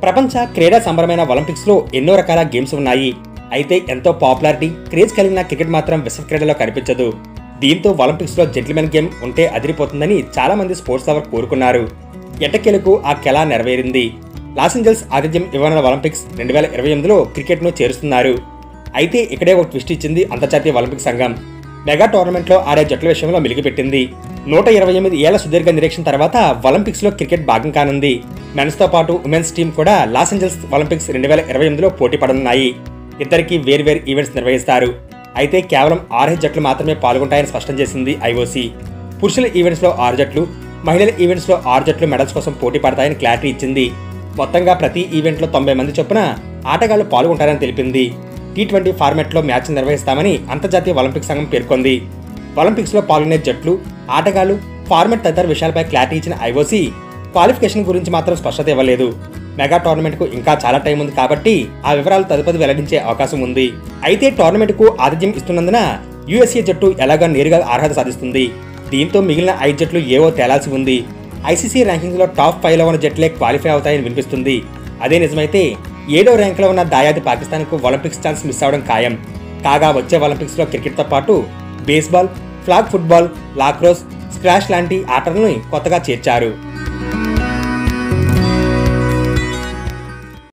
ప్రపంచ క్రీడా సంబరమైన ఒలింపిక్స్ లో ఎన్నో రకాల గేమ్స్ ఉన్నాయి. అయితే ఎంతో పాపులారిటీ, క్రేజ్ కలిగిన క్రికెట్ మాత్రం విశ్వ క్రీడలో కనిపించదు. దీంతో ఒలింపిక్స్ లో జెంటిల్మెన్ గేమ్ ఉంటే అదిరిపోతుందని చాలా మంది స్పోర్ట్స్ లవర్ కోరుకున్నారు. ఎట్టకేలకు ఆ కళ నెరవేరింది. లాస్ ఏంజల్స్ ఆతిథ్యం ఇవ్వనున్న ఒలింపిక్స్ 2028లో క్రికెట్ ను చేరుస్తున్నారు. అయితే ఇక్కడే ఒక ట్విస్ట్ ఇచ్చింది అంతర్జాతీయ ఒలింపిక్ సంఘం. మెగా టోర్నమెంట్ లో ఆడే జట్ల విషయంలో మెలిగిపెట్టింది. 128 ఏళ్ల సుదీర్ఘ నిరీక్షణ తర్వాత ఒలింపిక్స్ లో క్రికెట్ భాగం కానుంది. మెన్స్ తో పాటు ఉమెన్స్ టీం కూడా లాస్ ఏంజల్స్ ఒలింపిక్స్ 2028లో పోటీ పడనున్నాయి. ఇద్దరికి వేర్వేరు ఈవెంట్స్ నిర్వహిస్తారు. అయితే కేవలం 6 జట్లు మాత్రమే పాల్గొంటాయని స్పష్టం చేసింది ఐఓసీ. పురుషుల ఈవెంట్స్ లో 6 జట్లు, మహిళల ఈవెంట్స్ లో 6 జట్లు మెడల్స్ కోసం పోటీ పడతాయని క్లారిటీ ఇచ్చింది. మొత్తంగా ప్రతి ఈవెంట్ లో 90 మంది చొప్పున ఆటగాళ్లు పాల్గొంటారని తెలిపింది. T20 ఫార్మాట్ లో మ్యాచ్ నిర్వహిస్తామని అంతర్జాతీయ ఒలింపిక్ సంఘం పేర్కొంది. ఒలింపిక్స్ లో పాల్గొనే జట్లు, ఆటగాళ్లు, ఫార్మాట్ తదితర విషయాలపై క్లారిటీ ఇచ్చిన ఐఓసీ క్వాలిఫికేషన్ గురించి మాత్రం స్పష్టత ఇవ్వలేదు. మెగా టోర్నమెంట్ కు ఇంకా చాలా టైం ఉంది కాబట్టి ఆ వివరాలు తదుపరి వెల్లడించే అవకాశం ఉంది. అయితే టోర్నమెంట్ కు ఆతిథ్యం ఇస్తున్నందున యుఎస్ఏ జట్టు ఎలాగో నేరుగా అర్హత సాధిస్తుంది. దీంతో మిగిలిన 5 జట్లు ఏవో తేలాల్సి ఉంది. ఐసీసీ ర్యాంకింగ్స్ లో టాప్ 5లో ఉన్న జట్లే క్వాలిఫై అవుతాయని వినిపిస్తుంది. అదే నిజమైతే 7వ ర్యాంకులో ఉన్న దాయాది పాకిస్తాన్ కు ఒలింపిక్స్ ఛాన్స్ మిస్ అవడం ఖాయం. కాగా వచ్చే ఒలింపిక్స్ లో క్రికెట్ తో పాటు baseball, flag football, lacrosse, squash లాంటి ఆటలను కొత్తగా చేర్చారు.